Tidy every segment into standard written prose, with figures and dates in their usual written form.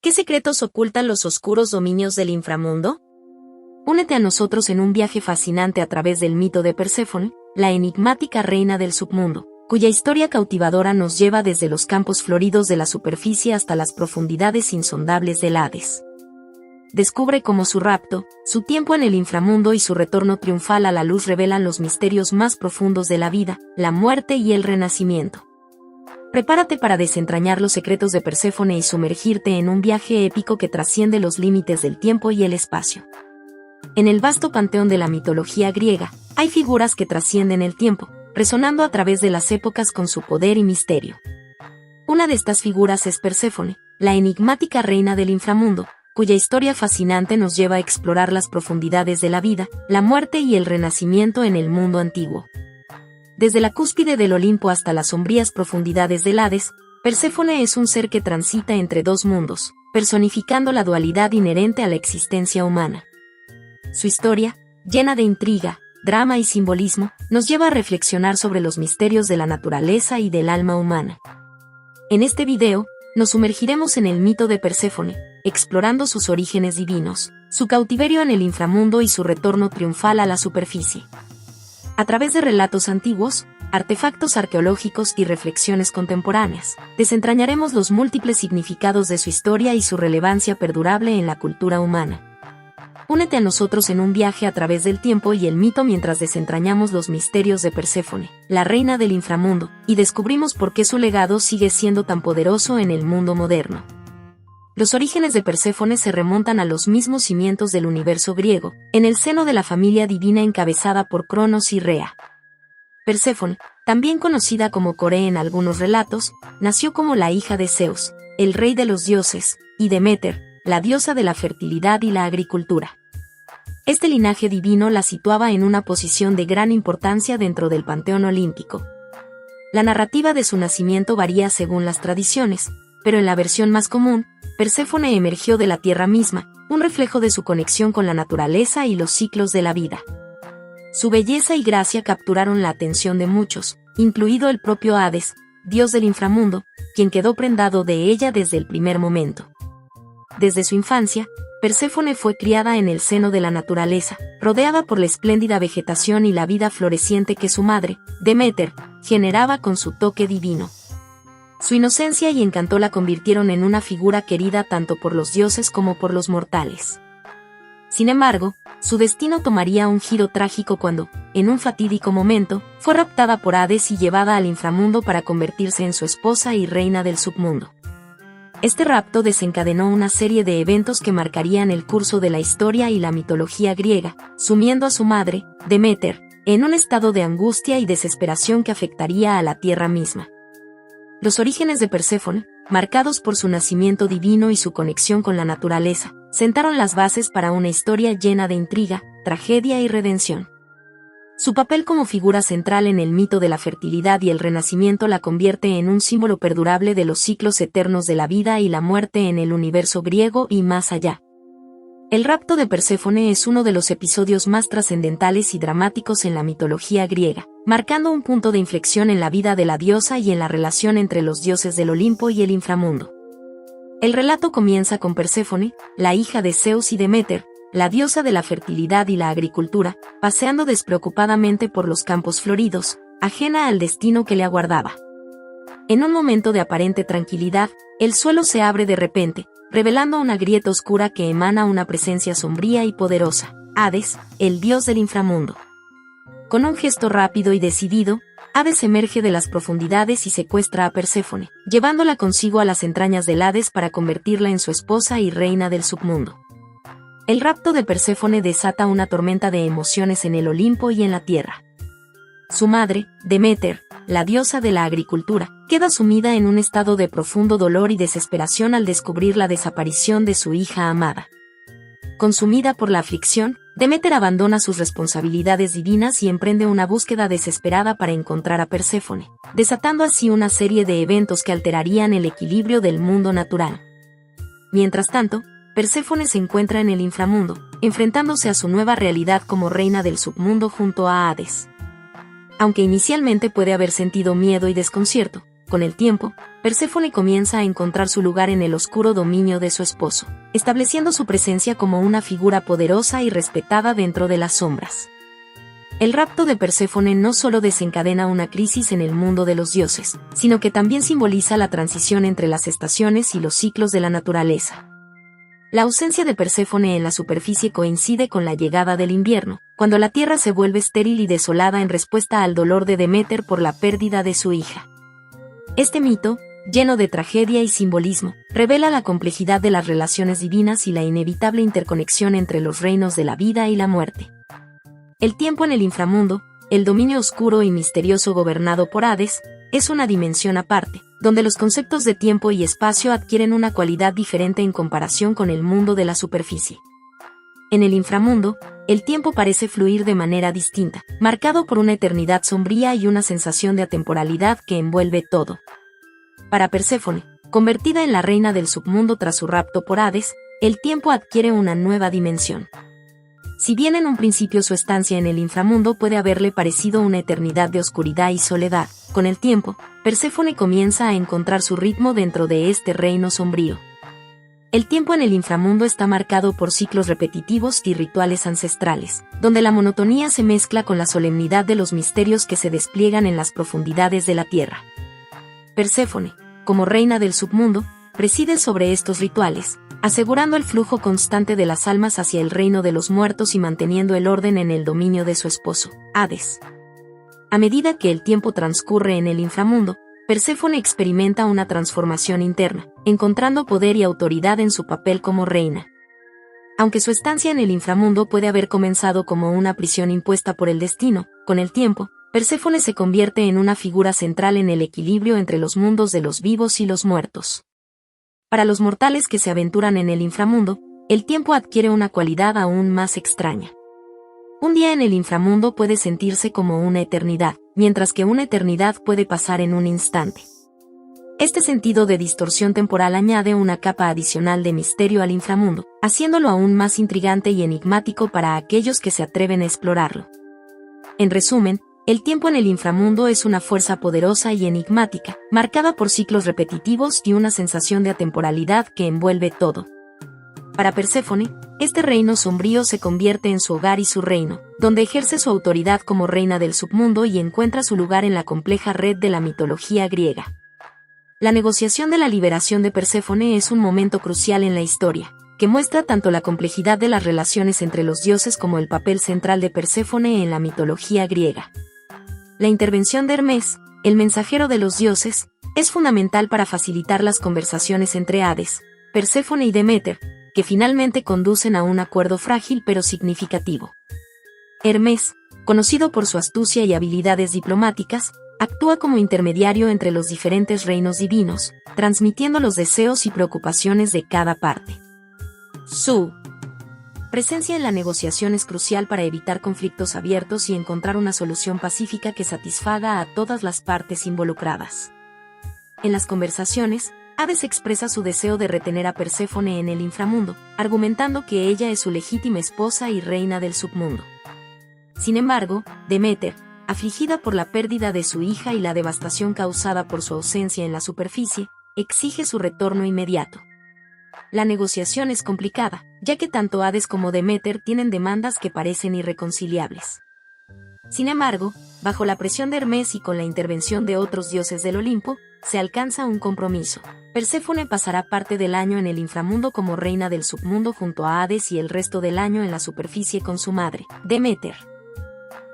¿Qué secretos ocultan los oscuros dominios del inframundo? Únete a nosotros en un viaje fascinante a través del mito de Perséfone, la enigmática reina del submundo, cuya historia cautivadora nos lleva desde los campos floridos de la superficie hasta las profundidades insondables del Hades. Descubre cómo su rapto, su tiempo en el inframundo y su retorno triunfal a la luz revelan los misterios más profundos de la vida, la muerte y el renacimiento. Prepárate para desentrañar los secretos de Perséfone y sumergirte en un viaje épico que trasciende los límites del tiempo y el espacio. En el vasto panteón de la mitología griega, hay figuras que trascienden el tiempo, resonando a través de las épocas con su poder y misterio. Una de estas figuras es Perséfone, la enigmática reina del inframundo, cuya historia fascinante nos lleva a explorar las profundidades de la vida, la muerte y el renacimiento en el mundo antiguo. Desde la cúspide del Olimpo hasta las sombrías profundidades del Hades, Perséfone es un ser que transita entre dos mundos, personificando la dualidad inherente a la existencia humana. Su historia, llena de intriga, drama y simbolismo, nos lleva a reflexionar sobre los misterios de la naturaleza y del alma humana. En este video, nos sumergiremos en el mito de Perséfone, explorando sus orígenes divinos, su cautiverio en el inframundo y su retorno triunfal a la superficie. A través de relatos antiguos, artefactos arqueológicos y reflexiones contemporáneas, desentrañaremos los múltiples significados de su historia y su relevancia perdurable en la cultura humana. Únete a nosotros en un viaje a través del tiempo y el mito mientras desentrañamos los misterios de Perséfone, la reina del inframundo, y descubrimos por qué su legado sigue siendo tan poderoso en el mundo moderno. Los orígenes de Perséfone se remontan a los mismos cimientos del universo griego, en el seno de la familia divina encabezada por Cronos y Rea. Perséfone, también conocida como Coré en algunos relatos, nació como la hija de Zeus, el rey de los dioses, y Deméter, la diosa de la fertilidad y la agricultura. Este linaje divino la situaba en una posición de gran importancia dentro del panteón olímpico. La narrativa de su nacimiento varía según las tradiciones, pero en la versión más común, Perséfone emergió de la tierra misma, un reflejo de su conexión con la naturaleza y los ciclos de la vida. Su belleza y gracia capturaron la atención de muchos, incluido el propio Hades, dios del inframundo, quien quedó prendado de ella desde el primer momento. Desde su infancia, Perséfone fue criada en el seno de la naturaleza, rodeada por la espléndida vegetación y la vida floreciente que su madre, Deméter, generaba con su toque divino. Su inocencia y encanto la convirtieron en una figura querida tanto por los dioses como por los mortales. Sin embargo, su destino tomaría un giro trágico cuando, en un fatídico momento, fue raptada por Hades y llevada al inframundo para convertirse en su esposa y reina del submundo. Este rapto desencadenó una serie de eventos que marcarían el curso de la historia y la mitología griega, sumiendo a su madre, Deméter, en un estado de angustia y desesperación que afectaría a la tierra misma. Los orígenes de Perséfone, marcados por su nacimiento divino y su conexión con la naturaleza, sentaron las bases para una historia llena de intriga, tragedia y redención. Su papel como figura central en el mito de la fertilidad y el renacimiento la convierte en un símbolo perdurable de los ciclos eternos de la vida y la muerte en el universo griego y más allá. El rapto de Perséfone es uno de los episodios más trascendentales y dramáticos en la mitología griega, marcando un punto de inflexión en la vida de la diosa y en la relación entre los dioses del Olimpo y el inframundo. El relato comienza con Perséfone, la hija de Zeus y Deméter, la diosa de la fertilidad y la agricultura, paseando despreocupadamente por los campos floridos, ajena al destino que le aguardaba. En un momento de aparente tranquilidad, el suelo se abre de repente, revelando una grieta oscura que emana una presencia sombría y poderosa, Hades, el dios del inframundo. Con un gesto rápido y decidido, Hades emerge de las profundidades y secuestra a Perséfone, llevándola consigo a las entrañas del Hades para convertirla en su esposa y reina del submundo. El rapto de Perséfone desata una tormenta de emociones en el Olimpo y en la tierra. Su madre, Deméter, la diosa de la agricultura, queda sumida en un estado de profundo dolor y desesperación al descubrir la desaparición de su hija amada. Consumida por la aflicción, Deméter abandona sus responsabilidades divinas y emprende una búsqueda desesperada para encontrar a Perséfone, desatando así una serie de eventos que alterarían el equilibrio del mundo natural. Mientras tanto, Perséfone se encuentra en el inframundo, enfrentándose a su nueva realidad como reina del submundo junto a Hades. Aunque inicialmente puede haber sentido miedo y desconcierto, con el tiempo, Perséfone comienza a encontrar su lugar en el oscuro dominio de su esposo, estableciendo su presencia como una figura poderosa y respetada dentro de las sombras. El rapto de Perséfone no solo desencadena una crisis en el mundo de los dioses, sino que también simboliza la transición entre las estaciones y los ciclos de la naturaleza. La ausencia de Perséfone en la superficie coincide con la llegada del invierno, cuando la tierra se vuelve estéril y desolada en respuesta al dolor de Deméter por la pérdida de su hija. Este mito, lleno de tragedia y simbolismo, revela la complejidad de las relaciones divinas y la inevitable interconexión entre los reinos de la vida y la muerte. El tiempo en el inframundo, el dominio oscuro y misterioso gobernado por Hades, es una dimensión aparte, donde los conceptos de tiempo y espacio adquieren una cualidad diferente en comparación con el mundo de la superficie. En el inframundo, el tiempo parece fluir de manera distinta, marcado por una eternidad sombría y una sensación de atemporalidad que envuelve todo. Para Perséfone, convertida en la reina del submundo tras su rapto por Hades, el tiempo adquiere una nueva dimensión. Si bien en un principio su estancia en el inframundo puede haberle parecido una eternidad de oscuridad y soledad, con el tiempo, Perséfone comienza a encontrar su ritmo dentro de este reino sombrío. El tiempo en el inframundo está marcado por ciclos repetitivos y rituales ancestrales, donde la monotonía se mezcla con la solemnidad de los misterios que se despliegan en las profundidades de la tierra. Perséfone, como reina del submundo, preside sobre estos rituales, asegurando el flujo constante de las almas hacia el reino de los muertos y manteniendo el orden en el dominio de su esposo, Hades. A medida que el tiempo transcurre en el inframundo, Perséfone experimenta una transformación interna, encontrando poder y autoridad en su papel como reina. Aunque su estancia en el inframundo puede haber comenzado como una prisión impuesta por el destino, con el tiempo, Perséfone se convierte en una figura central en el equilibrio entre los mundos de los vivos y los muertos. Para los mortales que se aventuran en el inframundo, el tiempo adquiere una cualidad aún más extraña. Un día en el inframundo puede sentirse como una eternidad, mientras que una eternidad puede pasar en un instante. Este sentido de distorsión temporal añade una capa adicional de misterio al inframundo, haciéndolo aún más intrigante y enigmático para aquellos que se atreven a explorarlo. En resumen, el tiempo en el inframundo es una fuerza poderosa y enigmática, marcada por ciclos repetitivos y una sensación de atemporalidad que envuelve todo. Para Perséfone, este reino sombrío se convierte en su hogar y su reino, donde ejerce su autoridad como reina del submundo y encuentra su lugar en la compleja red de la mitología griega. La negociación de la liberación de Perséfone es un momento crucial en la historia, que muestra tanto la complejidad de las relaciones entre los dioses como el papel central de Perséfone en la mitología griega. La intervención de Hermes, el mensajero de los dioses, es fundamental para facilitar las conversaciones entre Hades, Perséfone y Deméter, que finalmente conducen a un acuerdo frágil pero significativo. Hermes, conocido por su astucia y habilidades diplomáticas, actúa como intermediario entre los diferentes reinos divinos, transmitiendo los deseos y preocupaciones de cada parte. Su presencia en la negociación es crucial para evitar conflictos abiertos y encontrar una solución pacífica que satisfaga a todas las partes involucradas. En las conversaciones, Hades expresa su deseo de retener a Perséfone en el inframundo, argumentando que ella es su legítima esposa y reina del submundo. Sin embargo, Deméter, afligida por la pérdida de su hija y la devastación causada por su ausencia en la superficie, exige su retorno inmediato. La negociación es complicada, ya que tanto Hades como Deméter tienen demandas que parecen irreconciliables. Sin embargo, bajo la presión de Hermes y con la intervención de otros dioses del Olimpo, se alcanza un compromiso. Perséfone pasará parte del año en el inframundo como reina del submundo junto a Hades y el resto del año en la superficie con su madre, Deméter.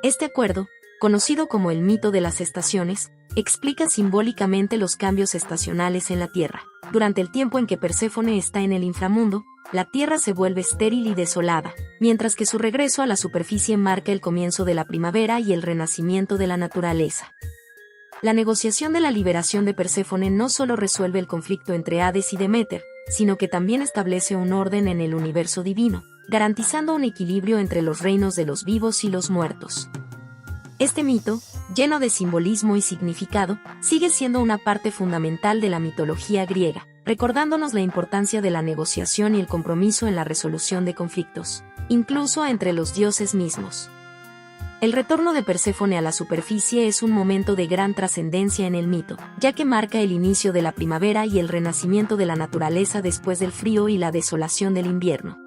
Este acuerdo, conocido como el mito de las estaciones, explica simbólicamente los cambios estacionales en la Tierra. Durante el tiempo en que Perséfone está en el inframundo, la Tierra se vuelve estéril y desolada, mientras que su regreso a la superficie marca el comienzo de la primavera y el renacimiento de la naturaleza. La negociación de la liberación de Perséfone no solo resuelve el conflicto entre Hades y Deméter, sino que también establece un orden en el universo divino, garantizando un equilibrio entre los reinos de los vivos y los muertos. Este mito, lleno de simbolismo y significado, sigue siendo una parte fundamental de la mitología griega, recordándonos la importancia de la negociación y el compromiso en la resolución de conflictos, incluso entre los dioses mismos. El retorno de Perséfone a la superficie es un momento de gran trascendencia en el mito, ya que marca el inicio de la primavera y el renacimiento de la naturaleza después del frío y la desolación del invierno.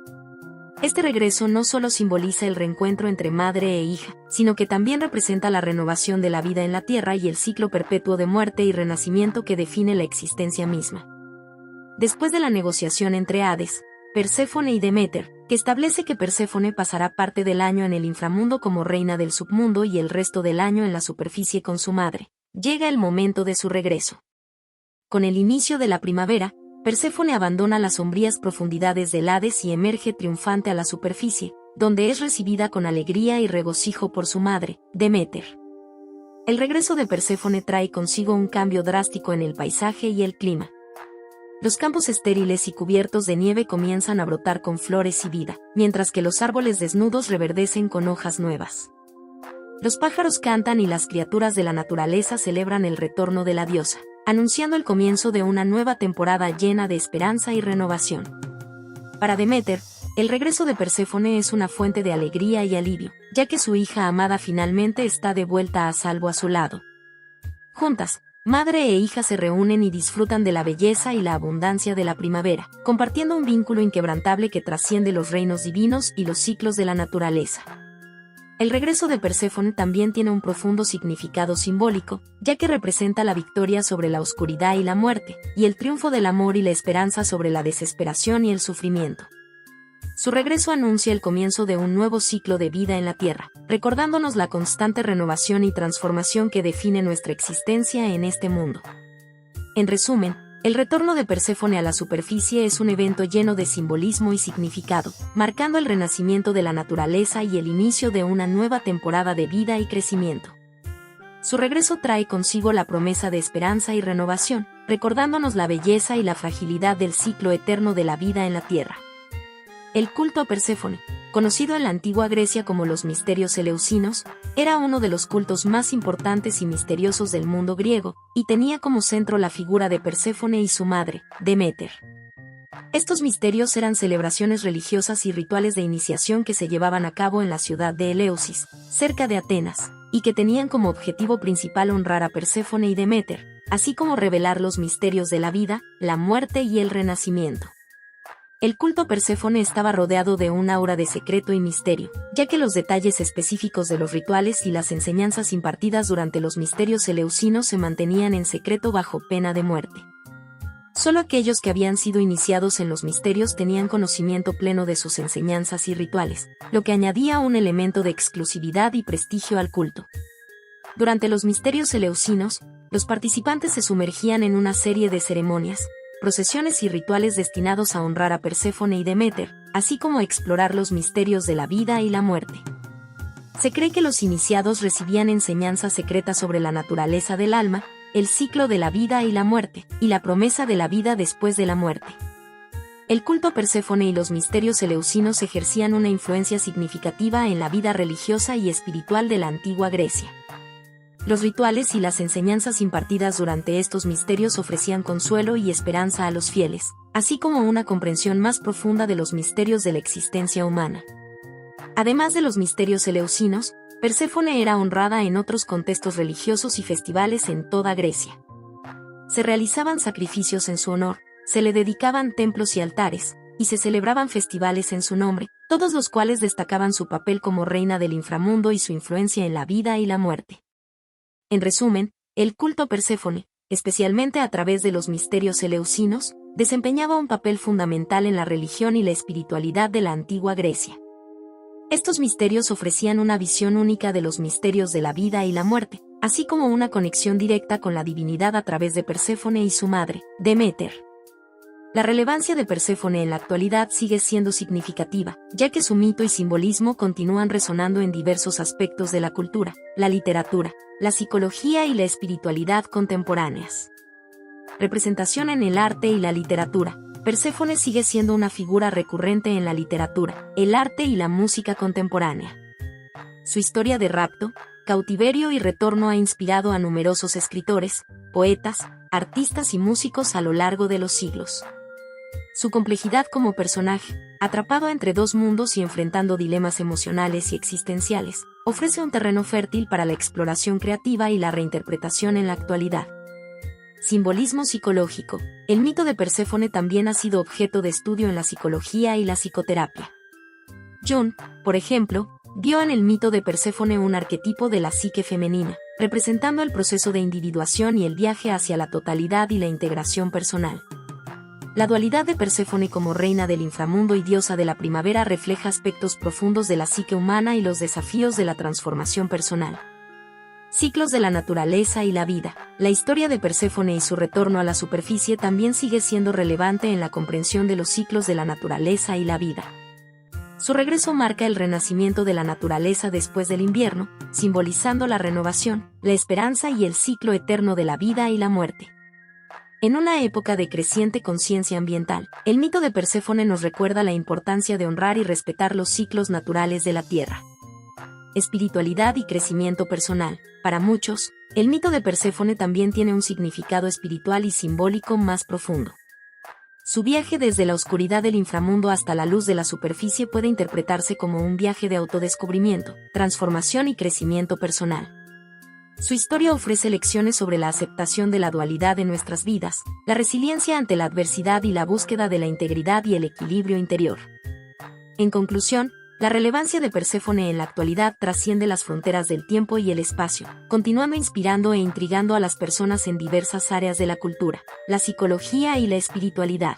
Este regreso no solo simboliza el reencuentro entre madre e hija, sino que también representa la renovación de la vida en la tierra y el ciclo perpetuo de muerte y renacimiento que define la existencia misma. Después de la negociación entre Hades, Perséfone y Deméter, que establece que Perséfone pasará parte del año en el inframundo como reina del submundo y el resto del año en la superficie con su madre, llega el momento de su regreso. Con el inicio de la primavera, Perséfone abandona las sombrías profundidades del Hades y emerge triunfante a la superficie, donde es recibida con alegría y regocijo por su madre, Deméter. El regreso de Perséfone trae consigo un cambio drástico en el paisaje y el clima. Los campos estériles y cubiertos de nieve comienzan a brotar con flores y vida, mientras que los árboles desnudos reverdecen con hojas nuevas. Los pájaros cantan y las criaturas de la naturaleza celebran el retorno de la diosa, anunciando el comienzo de una nueva temporada llena de esperanza y renovación. Para Deméter, el regreso de Perséfone es una fuente de alegría y alivio, ya que su hija amada finalmente está de vuelta a salvo a su lado. Juntas, madre e hija se reúnen y disfrutan de la belleza y la abundancia de la primavera, compartiendo un vínculo inquebrantable que trasciende los reinos divinos y los ciclos de la naturaleza. El regreso de Perséfone también tiene un profundo significado simbólico, ya que representa la victoria sobre la oscuridad y la muerte, y el triunfo del amor y la esperanza sobre la desesperación y el sufrimiento. Su regreso anuncia el comienzo de un nuevo ciclo de vida en la Tierra, recordándonos la constante renovación y transformación que define nuestra existencia en este mundo. En resumen, el retorno de Perséfone a la superficie es un evento lleno de simbolismo y significado, marcando el renacimiento de la naturaleza y el inicio de una nueva temporada de vida y crecimiento. Su regreso trae consigo la promesa de esperanza y renovación, recordándonos la belleza y la fragilidad del ciclo eterno de la vida en la Tierra. El culto a Perséfone, conocido en la antigua Grecia como los misterios eleusinos, era uno de los cultos más importantes y misteriosos del mundo griego, y tenía como centro la figura de Perséfone y su madre, Deméter. Estos misterios eran celebraciones religiosas y rituales de iniciación que se llevaban a cabo en la ciudad de Eleusis, cerca de Atenas, y que tenían como objetivo principal honrar a Perséfone y Deméter, así como revelar los misterios de la vida, la muerte y el renacimiento. El culto a Perséfone estaba rodeado de un aura de secreto y misterio, ya que los detalles específicos de los rituales y las enseñanzas impartidas durante los misterios eleusinos se mantenían en secreto bajo pena de muerte. Solo aquellos que habían sido iniciados en los misterios tenían conocimiento pleno de sus enseñanzas y rituales, lo que añadía un elemento de exclusividad y prestigio al culto. Durante los misterios eleusinos, los participantes se sumergían en una serie de ceremonias, procesiones y rituales destinados a honrar a Perséfone y Deméter, así como a explorar los misterios de la vida y la muerte. Se cree que los iniciados recibían enseñanzas secretas sobre la naturaleza del alma, el ciclo de la vida y la muerte, y la promesa de la vida después de la muerte. El culto a Perséfone y los misterios eleusinos ejercían una influencia significativa en la vida religiosa y espiritual de la antigua Grecia. Los rituales y las enseñanzas impartidas durante estos misterios ofrecían consuelo y esperanza a los fieles, así como una comprensión más profunda de los misterios de la existencia humana. Además de los misterios eleusinos, Perséfone era honrada en otros contextos religiosos y festivales en toda Grecia. Se realizaban sacrificios en su honor, se le dedicaban templos y altares, y se celebraban festivales en su nombre, todos los cuales destacaban su papel como reina del inframundo y su influencia en la vida y la muerte. En resumen, el culto a Perséfone, especialmente a través de los misterios eleusinos, desempeñaba un papel fundamental en la religión y la espiritualidad de la antigua Grecia. Estos misterios ofrecían una visión única de los misterios de la vida y la muerte, así como una conexión directa con la divinidad a través de Perséfone y su madre, Deméter. La relevancia de Perséfone en la actualidad sigue siendo significativa, ya que su mito y simbolismo continúan resonando en diversos aspectos de la cultura, la literatura, la psicología y la espiritualidad contemporáneas. Representación en el arte y la literatura. Perséfone sigue siendo una figura recurrente en la literatura, el arte y la música contemporánea. Su historia de rapto, cautiverio y retorno ha inspirado a numerosos escritores, poetas, artistas y músicos a lo largo de los siglos. Su complejidad como personaje, Atrapado entre dos mundos y enfrentando dilemas emocionales y existenciales, ofrece un terreno fértil para la exploración creativa y la reinterpretación en la actualidad. Simbolismo psicológico. El mito de Perséfone también ha sido objeto de estudio en la psicología y la psicoterapia. Jung, por ejemplo, vio en el mito de Perséfone un arquetipo de la psique femenina, representando el proceso de individuación y el viaje hacia la totalidad y la integración personal. La dualidad de Perséfone como reina del inframundo y diosa de la primavera refleja aspectos profundos de la psique humana y los desafíos de la transformación personal. Ciclos de la naturaleza y la vida. La historia de Perséfone y su retorno a la superficie también sigue siendo relevante en la comprensión de los ciclos de la naturaleza y la vida. Su regreso marca el renacimiento de la naturaleza después del invierno, simbolizando la renovación, la esperanza y el ciclo eterno de la vida y la muerte. En una época de creciente conciencia ambiental, el mito de Perséfone nos recuerda la importancia de honrar y respetar los ciclos naturales de la Tierra. Espiritualidad y crecimiento personal. Para muchos, el mito de Perséfone también tiene un significado espiritual y simbólico más profundo. Su viaje desde la oscuridad del inframundo hasta la luz de la superficie puede interpretarse como un viaje de autodescubrimiento, transformación y crecimiento personal. Su historia ofrece lecciones sobre la aceptación de la dualidad en nuestras vidas, la resiliencia ante la adversidad y la búsqueda de la integridad y el equilibrio interior. En conclusión, la relevancia de Perséfone en la actualidad trasciende las fronteras del tiempo y el espacio, continuando inspirando e intrigando a las personas en diversas áreas de la cultura, la psicología y la espiritualidad.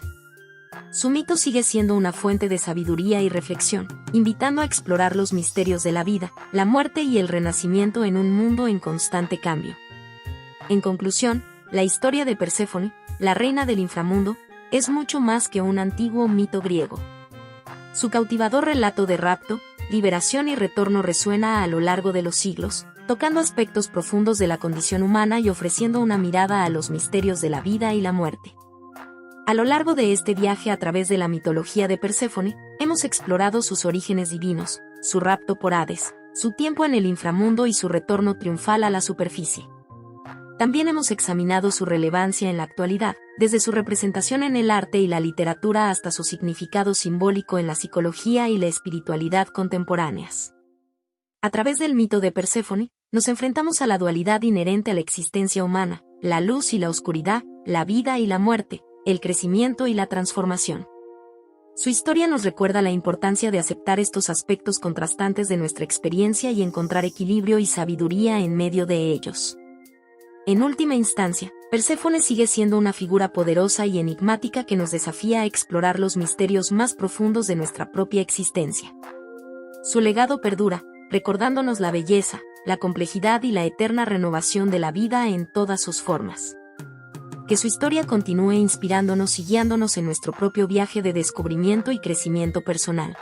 Su mito sigue siendo una fuente de sabiduría y reflexión, invitando a explorar los misterios de la vida, la muerte y el renacimiento en un mundo en constante cambio. En conclusión, la historia de Perséfone, la reina del inframundo, es mucho más que un antiguo mito griego. Su cautivador relato de rapto, liberación y retorno resuena a lo largo de los siglos, tocando aspectos profundos de la condición humana y ofreciendo una mirada a los misterios de la vida y la muerte. A lo largo de este viaje a través de la mitología de Perséfone, hemos explorado sus orígenes divinos, su rapto por Hades, su tiempo en el inframundo y su retorno triunfal a la superficie. También hemos examinado su relevancia en la actualidad, desde su representación en el arte y la literatura hasta su significado simbólico en la psicología y la espiritualidad contemporáneas. A través del mito de Perséfone, nos enfrentamos a la dualidad inherente a la existencia humana, la luz y la oscuridad, la vida y la muerte, el crecimiento y la transformación. Su historia nos recuerda la importancia de aceptar estos aspectos contrastantes de nuestra experiencia y encontrar equilibrio y sabiduría en medio de ellos. En última instancia, Perséfone sigue siendo una figura poderosa y enigmática que nos desafía a explorar los misterios más profundos de nuestra propia existencia. Su legado perdura, recordándonos la belleza, la complejidad y la eterna renovación de la vida en todas sus formas. Que su historia continúe inspirándonos y guiándonos en nuestro propio viaje de descubrimiento y crecimiento personal.